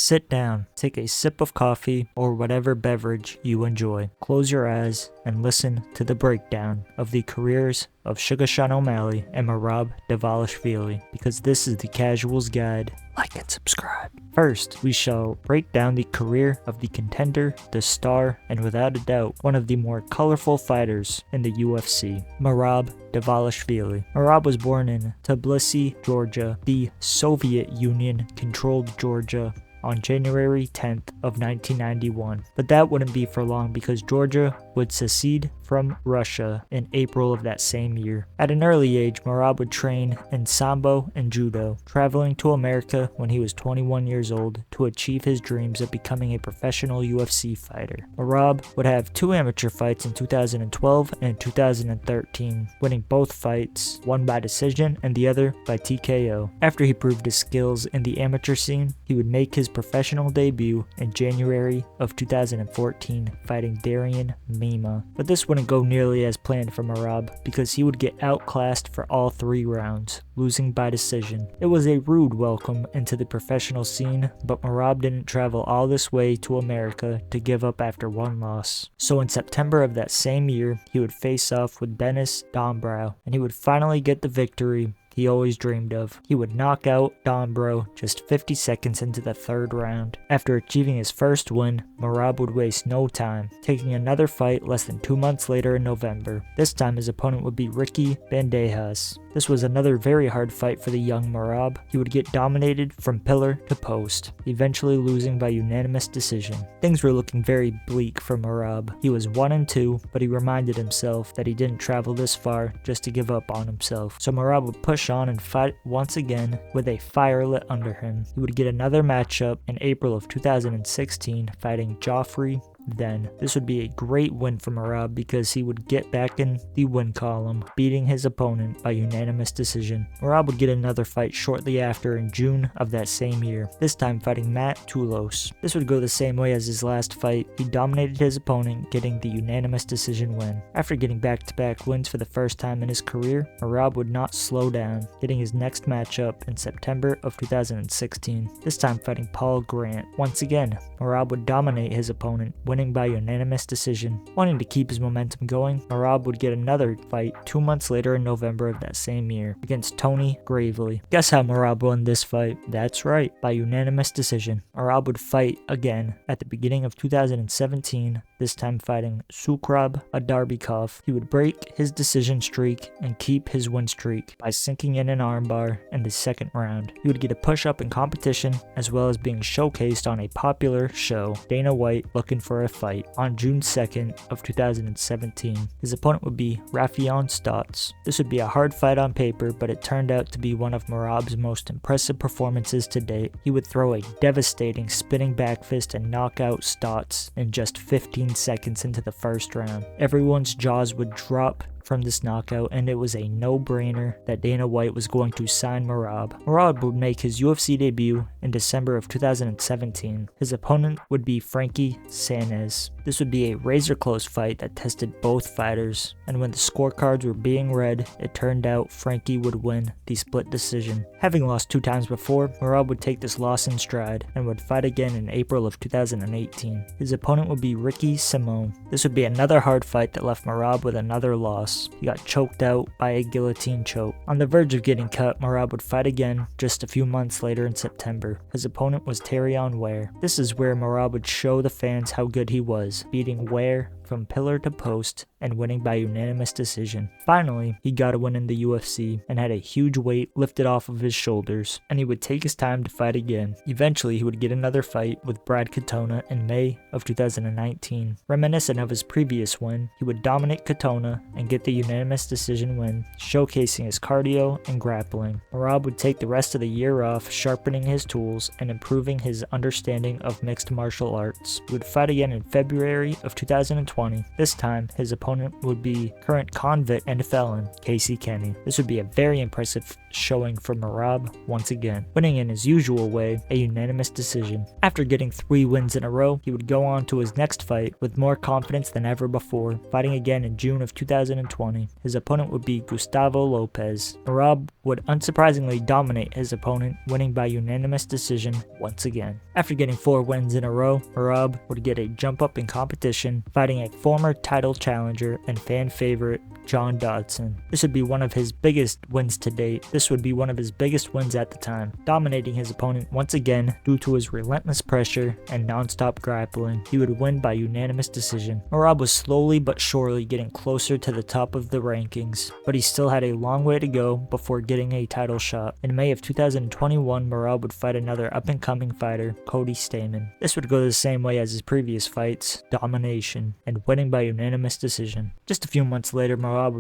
sit down, take a sip of coffee or whatever beverage you enjoy. Close your eyes and listen to the breakdown of the careers of Suga Sean O'Malley and Merab Dvalishvili, because this is the Casual's Guide. Like and subscribe. First, we shall break down the career of the contender, the star, and without a doubt, one of the more colorful fighters in the UFC, Merab Dvalishvili. Merab was born in Tbilisi, Georgia, the Soviet Union-controlled Georgia, on January 10th of 1991. But that wouldn't be for long because Georgia would secede from Russia in April of that same year. At an early age, Merab would train in Sambo and Judo, traveling to America when he was 21 years old to achieve his dreams of becoming a professional UFC fighter. Merab would have 2 amateur fights in 2012 and 2013, winning both fights, one by decision and the other by TKO. After he proved his skills in the amateur scene, he would make his professional debut in January of 2014, fighting Darian Mima. But this wouldn't go nearly as planned for Merab because he would get outclassed for all 3 rounds, losing by decision. It was a rude welcome into the professional scene, but Merab didn't travel all this way to America to give up after 1 loss. So in September of that same year, he would face off with Dennis Dombrow, and he would finally get the victory he always dreamed of. He would knock out Dombrow just 50 seconds into the 3rd round. After achieving his first win, Merab would waste no time, taking another fight less than 2 months later in November. This time his opponent would be Ricky Bandejas. This was another very hard fight for the young Merab. He would get dominated from pillar to post, eventually losing by unanimous decision. Things were looking very bleak for Merab. He was 1-2, but he reminded himself that he didn't travel this far just to give up on himself. So Merab would push on and fight once again with a fire lit under him. He would get another matchup in April of 2016, fighting Joffrey. Then, this would be a great win for Merab because he would get back in the win column, beating his opponent by unanimous decision. Merab would get another fight shortly after in June of that same year, this time fighting Matt Tulos. This would go the same way as his last fight. He dominated his opponent, getting the unanimous decision win. After getting back-to-back wins for the first time in his career, Merab would not slow down, getting his next matchup in September of 2016, this time fighting Paul Grant. Once again, Merab would dominate his opponent, winning by unanimous decision. Wanting to keep his momentum going, Merab would get another fight 2 months later in November of that same year against Tony Gravely. Guess how Merab won this fight? That's right, by unanimous decision. Merab would fight again at the beginning of 2017, this time fighting Sukrab Adarbikov. He would break his decision streak and keep his win streak by sinking in an armbar in the 2nd round. He would get a push-up in competition as well as being showcased on a popular show, Dana White Looking for a Fight, on June 2nd of 2017. His opponent would be Rafion Stotts. This would be a hard fight on paper, but it turned out to be one of Merab's most impressive performances to date. He would throw a devastating spinning back fist and knock out Stotts in just 15 seconds into the 1st round. Everyone's jaws would drop from this knockout, and it was a no-brainer that Dana White was going to sign Merab. Merab would make his UFC debut in December of 2017. His opponent would be Frankie Sanchez. This would be a razor-close fight that tested both fighters, and when the scorecards were being read, it turned out Frankie would win the split decision. Having lost 2 times before, Merab would take this loss in stride and would fight again in April of 2018. His opponent would be Ricky Simone. This would be another hard fight that left Merab with another loss. He got choked out by a guillotine choke. On the verge of getting cut, Merab would fight again just a few months later in September. His opponent was Terrion Ware. This is where Merab would show the fans how good he was, beating Ware from pillar to post and winning by unanimous decision. Finally, he got a win in the UFC and had a huge weight lifted off of his shoulders, and he would take his time to fight again. Eventually, he would get another fight with Brad Katona in May of 2019. Reminiscent of his previous win, he would dominate Katona and get the unanimous decision win, showcasing his cardio and grappling. Merab would take the rest of the year off, sharpening his tools and improving his understanding of mixed martial arts. He would fight again in February of 2020 2020. This time, his opponent would be current convict and felon, Casey Kenny. This would be a very impressive showing for Merab once again, winning in his usual way, a unanimous decision. After getting 3 wins in a row, he would go on to his next fight with more confidence than ever before, fighting again in June of 2020. His opponent would be Gustavo Lopez. Merab would unsurprisingly dominate his opponent, winning by unanimous decision once again. After getting 4 wins in a row, Merab would get a jump up in competition, fighting a former title challenger and fan favorite John Dodson. This would be one of his biggest wins to date. This would be one of his biggest wins at the time, dominating his opponent once again due to his relentless pressure and non-stop grappling. He would win by unanimous decision. Merab was slowly but surely getting closer to the top of the rankings, but he still had a long way to go before getting a title shot. In May of 2021, Merab would fight another up-and-coming fighter, Cody Stamann. This would go the same way as his previous fights, domination, and winning by unanimous decision. Just a few months later, Merab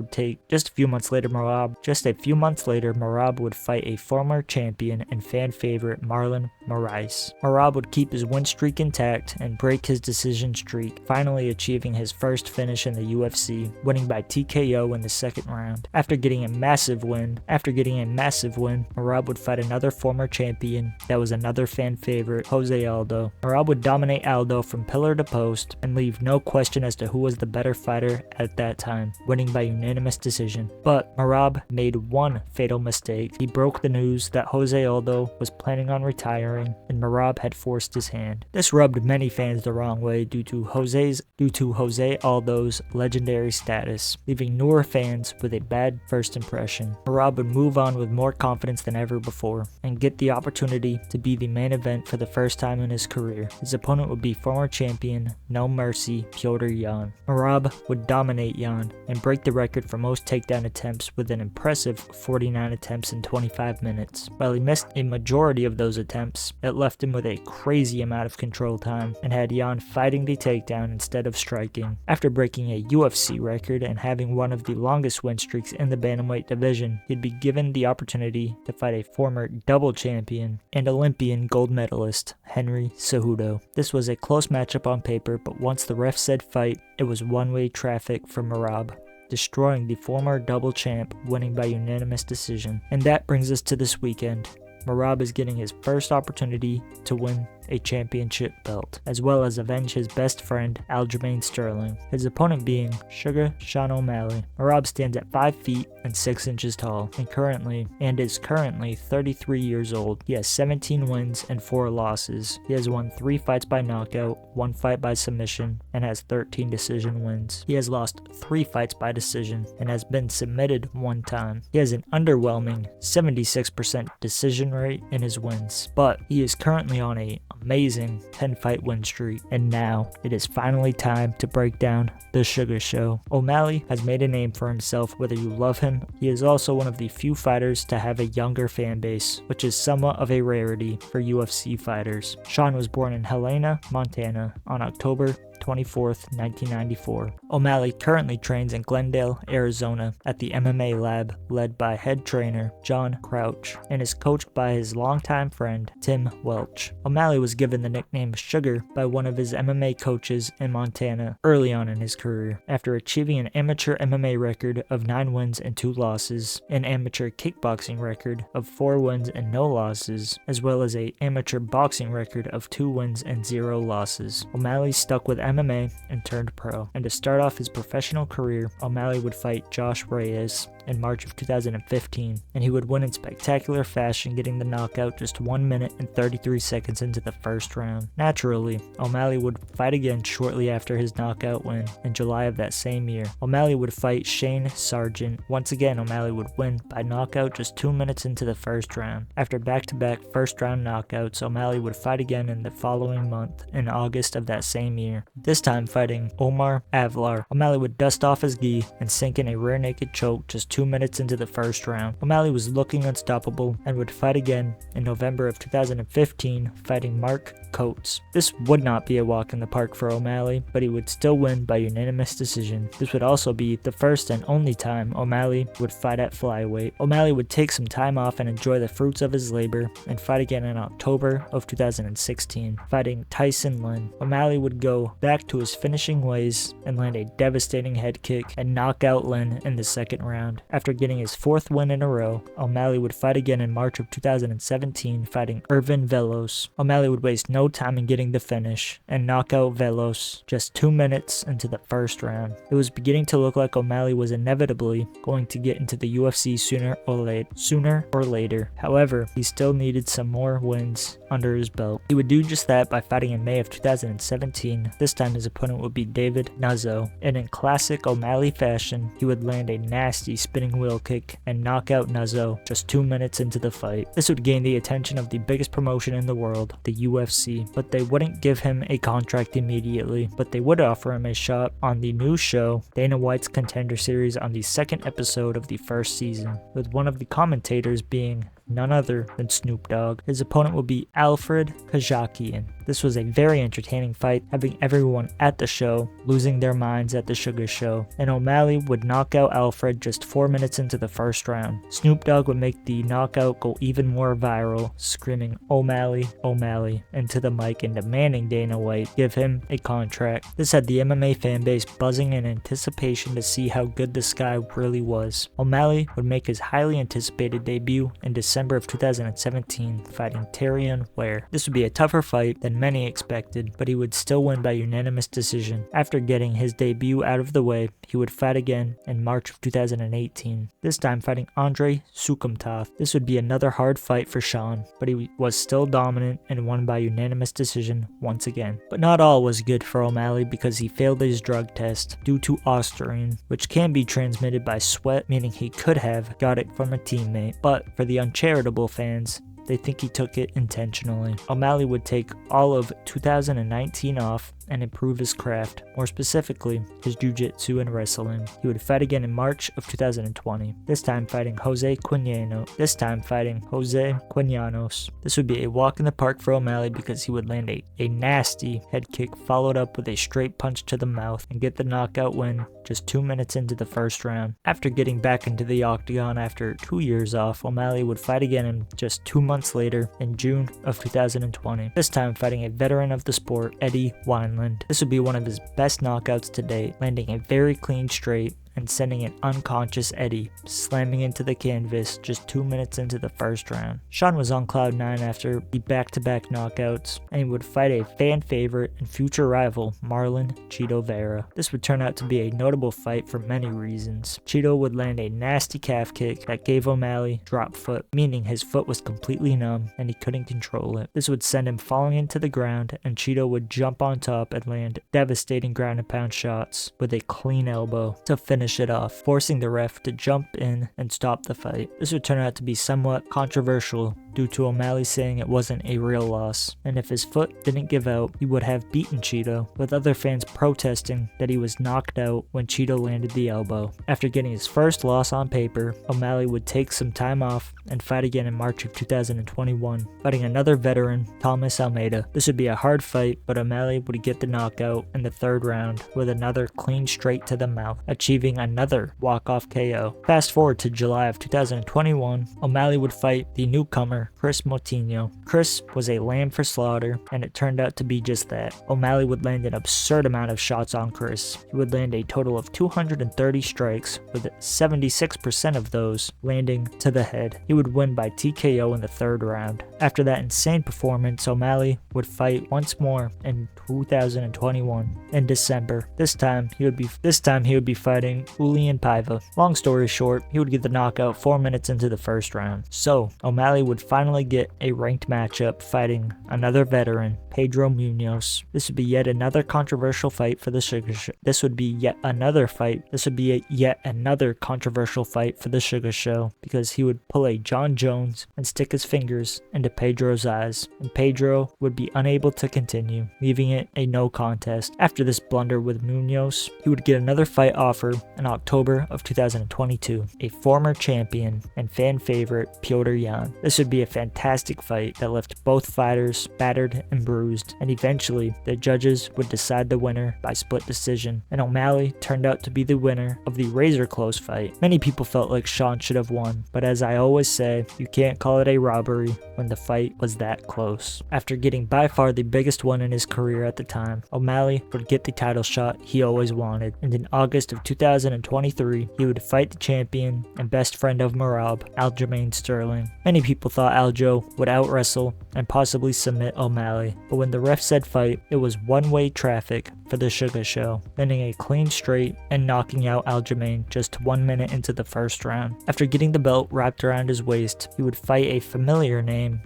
would fight a former champion and fan favorite Marlon Moraes. Merab would keep his win streak intact and break his decision streak, finally achieving his first finish in the UFC, winning by TKO in the second round. After getting a massive win, Merab would fight another former champion that was another fan favorite, Jose Aldo. Merab would dominate Aldo from pillar to post and leave no question as to who was the better fighter at that time, winning by unanimous decision. But Merab made one fatal mistake. He broke the news that Jose Aldo was planning on retiring and Merab had forced his hand. This rubbed many fans the wrong way due to Jose Aldo's legendary status, leaving newer fans with a bad first impression. Merab would move on with more confidence than ever before and get the opportunity to be the main event for the first time in his career. His opponent would be former champion, No Mercy, Petr Yan. Merab would dominate Yan and break the record for most takedown attempts with an impressive 49 attempts in 25 minutes. While he missed a majority of those attempts, it left him with a crazy amount of control time and had Yan fighting the takedown instead of striking. After breaking a UFC record and having one of the longest win streaks in the bantamweight division, he'd be given the opportunity to fight a former double champion and Olympian gold medalist, Henry Cejudo. This was a close matchup on paper, but once the ref said fight, it was one-way traffic for Merab, destroying the former double champ, winning by unanimous decision. And that brings us to this weekend. Merab is getting his first opportunity to win a championship belt, as well as avenge his best friend Aljamain Sterling, his opponent being Suga Sean O'Malley. Merab stands at 5 feet and 6 inches tall and is currently 33 years old. He has 17 wins and 4 losses. He has won 3 fights by knockout, 1 fight by submission, and has 13 decision wins. He has lost 3 fights by decision and has been submitted 1 time. He has an underwhelming 76% decision rate in his wins, but he is currently on a amazing 10-fight win streak. And now it is finally time to break down the Suga Show. O'Malley has made a name for himself whether you love him. He is also one of the few fighters to have a younger fan base, which is somewhat of a rarity for UFC fighters. Sean was born in Helena, Montana on October 24th, 1994. O'Malley currently trains in Glendale, Arizona at the MMA lab led by head trainer John Crouch and is coached by his longtime friend Tim Welch. O'Malley was given the nickname Sugar by one of his MMA coaches in Montana early on in his career. After achieving an amateur MMA record of 9 wins and 2 losses, an amateur kickboxing record of 4 wins and no losses, as well as an amateur boxing record of 2 wins and 0 losses, O'Malley stuck with MMA and turned pro. And to start off his professional career, O'Malley would fight Josh Reyes in March of 2015, and he would win in spectacular fashion, getting the knockout just 1 minute and 33 seconds into the first round. Naturally, O'Malley would fight again shortly after his knockout win in July of that same year. O'Malley would fight Shane Sargent. Once again, O'Malley would win by knockout just 2 minutes into the first round. After back-to-back first-round knockouts, O'Malley would fight again in the following month in August of that same year, this time fighting Omar Avlar. O'Malley would dust off his gi and sink in a rear naked choke just 2 minutes into the first round. O'Malley was looking unstoppable and would fight again in November of 2015, fighting Mark coats. This would not be a walk in the park for O'Malley, but he would still win by unanimous decision. This would also be the first and only time O'Malley would fight at flyweight. O'Malley would take some time off and enjoy the fruits of his labor and fight again in October of 2016, fighting Tyson Lin. O'Malley would go back to his finishing ways and land a devastating head kick and knock out Lin in the second round. After getting his 4th win in a row, O'Malley would fight again in March of 2017, fighting Irvin Velos. O'Malley would waste no time in getting the finish and knock out Velos just 2 minutes into the first round. It was beginning to look like O'Malley was inevitably going to get into the UFC sooner or later. However, he still needed some more wins under his belt. He would do just that by fighting in May of 2017. This time his opponent would be David Nazo, and in classic O'Malley fashion, he would land a nasty spinning wheel kick and knock out Nazo just 2 minutes into the fight. This would gain the attention of the biggest promotion in the world, the UFC, but they wouldn't give him a contract immediately, but they would offer him a shot on the new show, Dana White's Contender Series, on the second episode of the first season, with one of the commentators being none other than Snoop Dogg. His opponent will be Alfred Kajakian. This was a very entertaining fight, having everyone at the show losing their minds at the Suga Show, and O'Malley would knock out Alfred just 4 minutes into the first round. Snoop Dogg would make the knockout go even more viral, screaming "O'Malley, O'Malley" into the mic and demanding Dana White give him a contract. This had the MMA fanbase buzzing in anticipation to see how good this guy really was. O'Malley would make his highly anticipated debut in December of 2017, fighting Terrion Ware. This would be a tougher fight than many expected, but he would still win by unanimous decision. After getting his debut out of the way, he would fight again in March of 2018, this time fighting Andrei Sukumtov. This would be another hard fight for Sean, but he was still dominant and won by unanimous decision once again. But not all was good for O'Malley, because he failed his drug test due to ostarine, which can be transmitted by sweat, meaning he could have got it from a teammate. But for the uncharitable fans, they think he took it intentionally. O'Malley would take all of 2019 off and improve his craft, more specifically his jiu-jitsu and wrestling. He would fight again in March of 2020, this time fighting Jose Quinianos. This would be a walk in the park for O'Malley, because he would land a nasty head kick followed up with a straight punch to the mouth and get the knockout win just 2 minutes into the first round. After getting back into the octagon after 2 years off, O'Malley would fight again in just 2 months later in June of 2020, this time fighting a veteran of the sport, Eddie Wineland. This would be one of his best knockouts to date, landing a very clean straight and sending an unconscious Eddie slamming into the canvas just 2 minutes into the first round. Sean was on cloud 9 after the back-to-back knockouts, and he would fight a fan favorite and future rival, Marlon Chito Vera. This would turn out to be a notable fight for many reasons. Chito would land a nasty calf kick that gave O'Malley drop foot, meaning his foot was completely numb and he couldn't control it. This would send him falling into the ground, and Chito would jump on top and land devastating ground and pound shots with a clean elbow to finish it off, forcing the ref to jump in and stop the fight. This would turn out to be somewhat controversial due to O'Malley saying it wasn't a real loss, and if his foot didn't give out, he would have beaten Chito, with other fans protesting that he was knocked out when Chito landed the elbow. After getting his first loss on paper, O'Malley would take some time off and fight again in March of 2021, fighting another veteran, Thomas Almeida. This would be a hard fight, but O'Malley would get the knockout in the third round with another clean straight to the mouth, achieving another walk-off KO. Fast forward to July of 2021, O'Malley would fight the newcomer, Chris Moutinho. Chris was a lamb for slaughter, and it turned out to be just that. O'Malley would land an absurd amount of shots on Chris. He would land a total of 230 strikes, with 76% of those landing to the head. He would win by TKO in the third round. After that insane performance, O'Malley would fight once more in 2021 in December. This time he would be fighting Julian Paiva. Long story short, he would get the knockout 4 minutes into the first round. So O'Malley would finally get a ranked matchup fighting another veteran, Pedro Munoz. This would be yet another controversial fight for the Suga Show. This would be yet another controversial fight for the Suga Show, because he would pull a John Jones and stick his fingers into Pedro's eyes, and Pedro would be unable to continue, leaving it a no contest. After this blunder with Munoz, he would get another fight offer in October of 2022, a former champion and fan favorite, Petr Yan. This would be be a fantastic fight that left both fighters battered and bruised, and eventually the judges would decide the winner by split decision, and O'Malley turned out to be the winner of the razor close fight. Many people felt like Sean should have won, but as I always say, you can't call it a robbery when the fight was that close. After getting by far the biggest one in his career at the time, O'Malley would get the title shot he always wanted, and in August of 2023, he would fight the champion and best friend of Merab, Aljamain Sterling. Many people thought Aljo would out-wrestle and possibly submit O'Malley, but when the ref said fight, it was one-way traffic for the Suga Show, landing a clean straight and knocking out Aljamain just 1 minute into the first round. After getting the belt wrapped around his waist, he would fight a familiar name,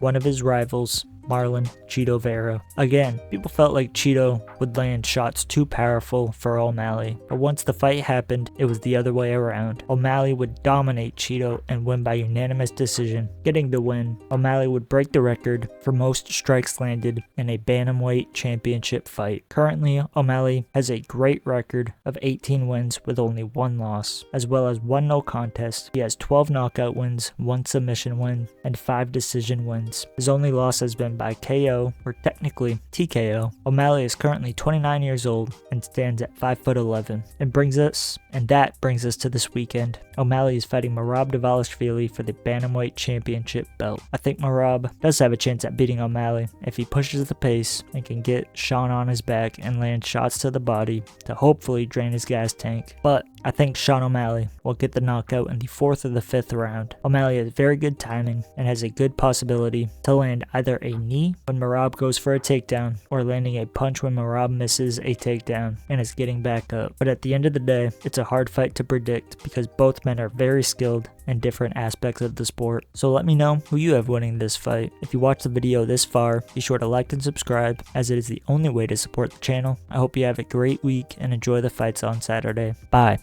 one of his rivals, Marlon Cheeto Vera. Again, people felt like Cheeto would land shots too powerful for O'Malley, but once the fight happened, it was the other way around. O'Malley would dominate Cheeto and win by unanimous decision. Getting the win, O'Malley would break the record for most strikes landed in a bantamweight championship fight. Currently, O'Malley has a great record of 18 wins with only 1 loss, as well as 1 no contest. He has 12 knockout wins, 1 submission win, and 5 decision wins. His only loss has been by KO, or technically TKO. O'Malley is currently 29 years old and stands at 5'11". That brings us to this weekend. O'Malley is fighting Merab Dvalishvili for the bantamweight championship belt. I think Merab does have a chance at beating O'Malley if he pushes the pace and can get Sean on his back and land shots to the body to hopefully drain his gas tank. But I think Sean O'Malley will get the knockout in the 4th or the 5th round. O'Malley has very good timing and has a good possibility to land either a knee when Merab goes for a takedown or landing a punch when Merab misses a takedown and is getting back up. But at the end of the day, it's a hard fight to predict because both men are very skilled in different aspects of the sport. So let me know who you have winning this fight. If you watched the video this far, be sure to like and subscribe, as it is the only way to support the channel. I hope you have a great week and enjoy the fights on Saturday. Bye.